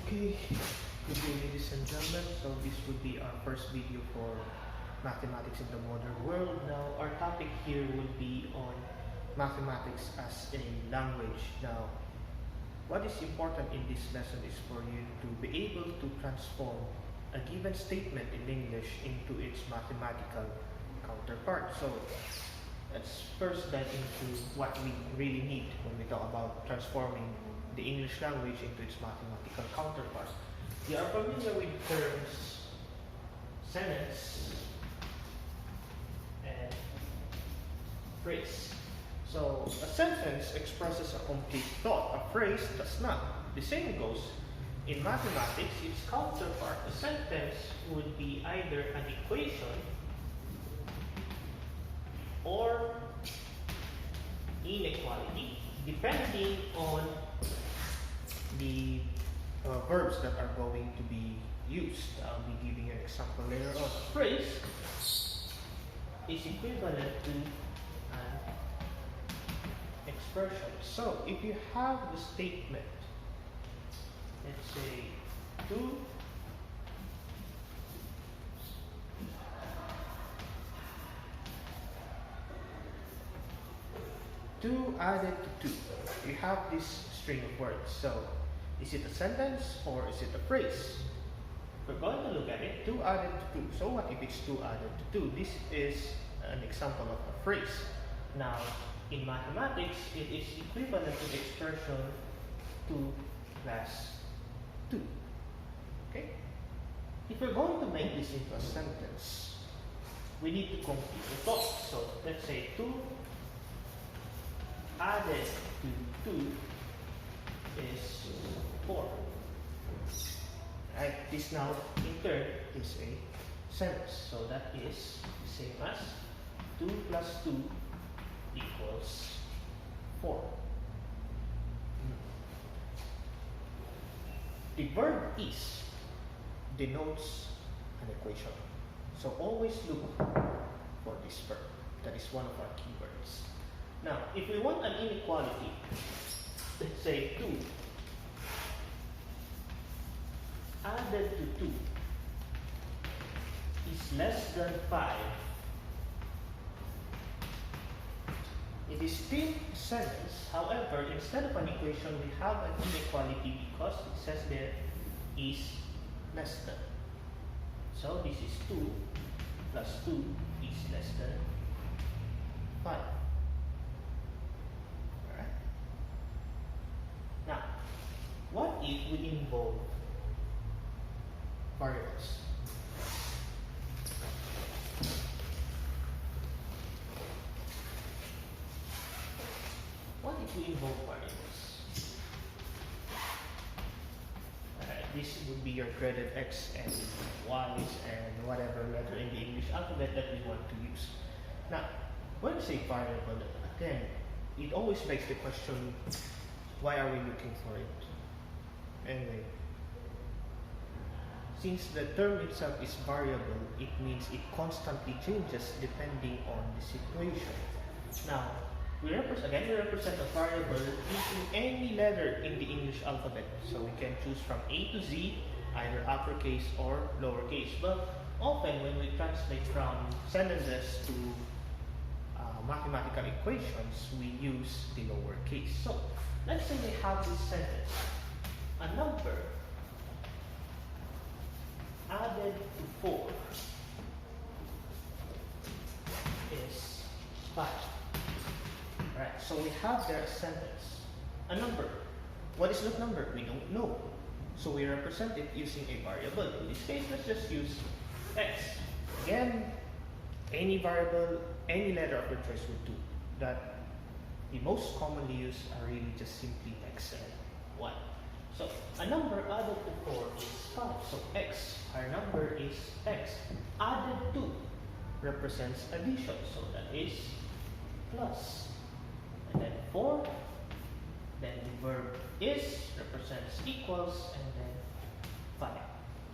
Okay, good day ladies and gentlemen. So this would be our first video for mathematics in the modern world. Now our topic here would be on mathematics as a language. Now what is important in this lesson is for you to be able to transform a given statement in English into its mathematical counterpart. So let's first dive into what we really need when we talk about transforming the English language into its mathematical counterpart. You are familiar with terms sentence and phrase. So a sentence expresses a complete thought, a phrase does not. The same goes in mathematics. Its counterpart, a sentence, would be either an equation or inequality, depending on the verbs that are going to be used. I'll be giving you an example later on. A phrase is equivalent to an expression. So if you have the statement, let's say 2 added to 2. You have this string of words. So is it a sentence or is it a phrase? We're going to look at it. 2 added to 2. So what if it's 2 added to 2? This is an example of a phrase. Now, in mathematics, it is equivalent to the expression 2 plus 2. Okay? If we're going to make this into a sentence, we need to complete the thought. So let's say 2 added to 2 is 4. Right? This now in turn is a sentence. So that is the same as 2 plus 2 equals 4. The verb is denotes an equation. So always look for this verb. That is one of our keywords. Now, if we want an inequality, let's say 2 added to 2 is less than 5. It is still a sentence. However, instead of an equation, we have an inequality because it says there is less than. So this is 2 plus 2 is less than 5. Alright? Now, what if we involve variables? What if we involve variables? This would be your graded x and y's and whatever letter in the English alphabet that we want to use. Now, when we say variable, again, it always makes the question, why are we looking for it? Anyway, since the term itself is variable, it means it constantly changes depending on the situation. Now, we represent a variable using any letter in the English alphabet. So we can choose from A to Z, either uppercase or lowercase. But often when we translate from sentences to mathematical equations, we use the lowercase. So let's say we have this sentence. A number added to 4 is 5. Right, so we have there a sentence, a number. What is that number? We don't know. So we represent it using a variable. In this case, let's just use x. Again, any variable, any letter of your choice would do. That the most commonly used are really just simply x and y. So a number added to 4 is 5. So x, our number is x. Added to represents addition. So that is plus. And then 4, then the verb is represents equals, and then 5.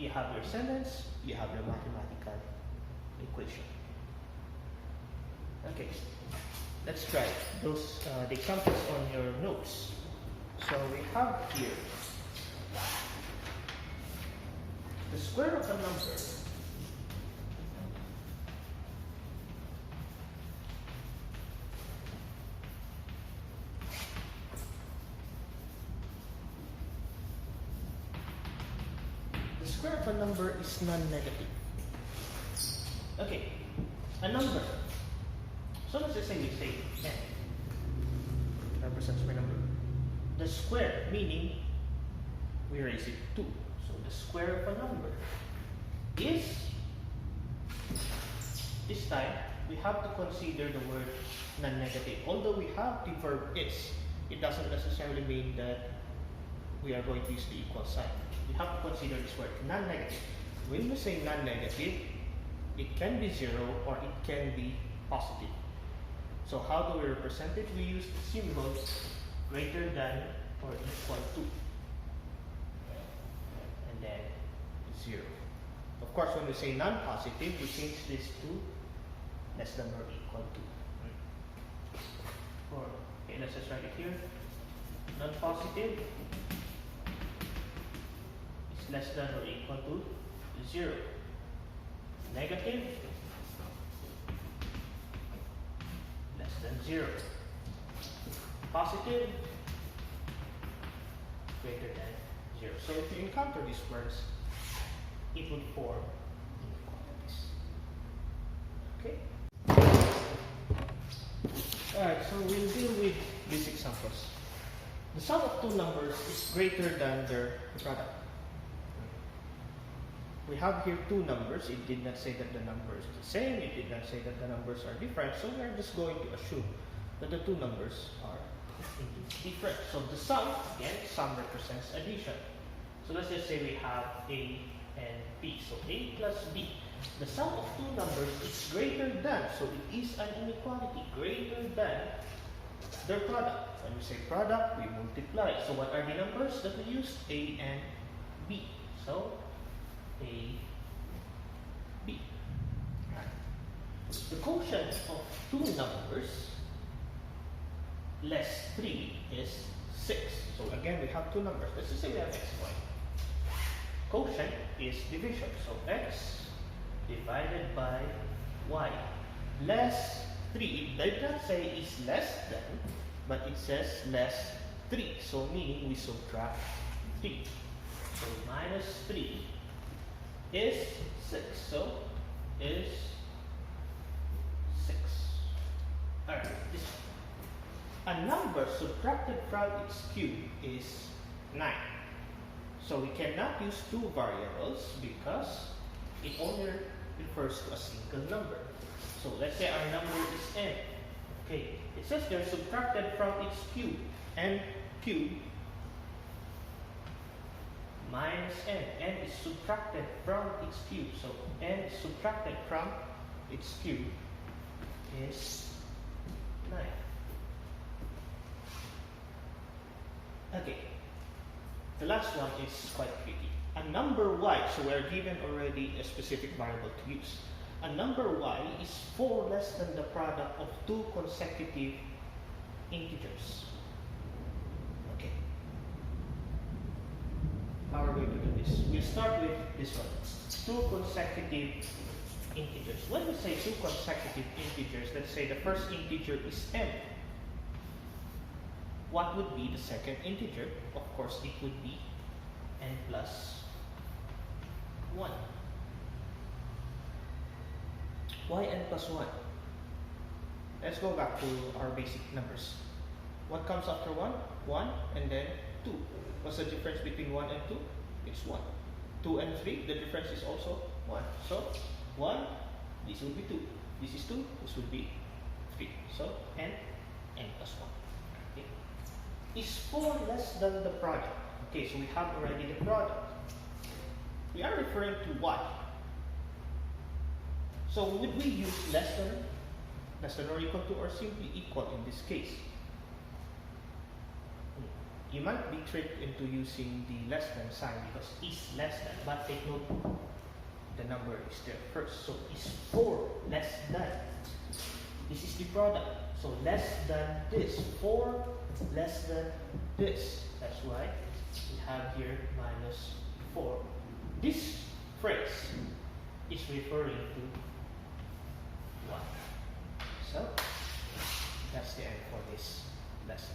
You have your sentence, you have your mathematical equation. Okay, let's try those the examples on your notes. So we have here The square of a number is non-negative. Okay, a number. So let's just say we say n represents my number. The square, meaning we raise it 2. So the square of a number is, this time we have to consider the word non-negative. Although we have the verb is, it doesn't necessarily mean that we are going to use the equal sign. We have to consider this word non-negative. When we say non-negative, it can be 0 or it can be positive. So how do we represent it? We use the symbols greater than or equal to, and then 0. Of course, when we say non-positive, we change this to less than or equal to. Okay, let's just write it here. Non-positive is less than or equal to 0. Negative, less than 0. Positive, greater than 0. So if you encounter these words, it would form inequalities. Okay? Alright, so we'll deal with these examples. The sum of two numbers is greater than their product. We have here two numbers. It did not say that the number is the same. It did not say that the numbers are different. So we are just going to assume that the two numbers are different. So the sum, again, sum represents addition. So let's just say we have A and B. So A plus B. The sum of two numbers is greater than. So it is an inequality. Greater than their product. When we say product, we multiply. So what are the numbers that we used? A and B. So A, B. The quotient of two numbers less 3 is 6. So again, we have two numbers. Let's just say we have x, y. Quotient is division. So x divided by y. Less 3. It did not say is less than, but it says less 3. So meaning we subtract 3. So minus 3 is 6. So is 6. Alright, this one. A number subtracted from its cube is 9. So we cannot use two variables because it only refers to a single number. So let's say our number is n. Okay, it says they're subtracted from its cube. N cube minus n. N is subtracted from its cube. So n subtracted from its cube is 9. Okay, the last one is quite tricky. A number y, so we are given already a specific variable to use. A number y is 4 less than the product of two consecutive integers. Okay. How are we going to do this? We'll start with this one. Two consecutive integers. When we say two consecutive integers, let's say the first integer is n. What would be the second integer? Of course, it would be n plus 1. Why n plus 1? Let's go back to our basic numbers. What comes after 1? 1 and then 2. What's the difference between 1 and 2? It's 1. 2 and 3, the difference is also 1. So 1, this will be 2. This is 2, this will be 3. So n plus 1. Okay. Is 4 less than the product? Okay, so we have already the product. We are referring to what? So would we use less than or equal to, or simply equal in this case? You might be tricked into using the less than sign because is less than, but take note, the number is there first. So is 4 less than? This is the product. So less than this. 4 less than this. That's why we have here minus 4. This phrase is referring to what? So, that's the end for this lesson.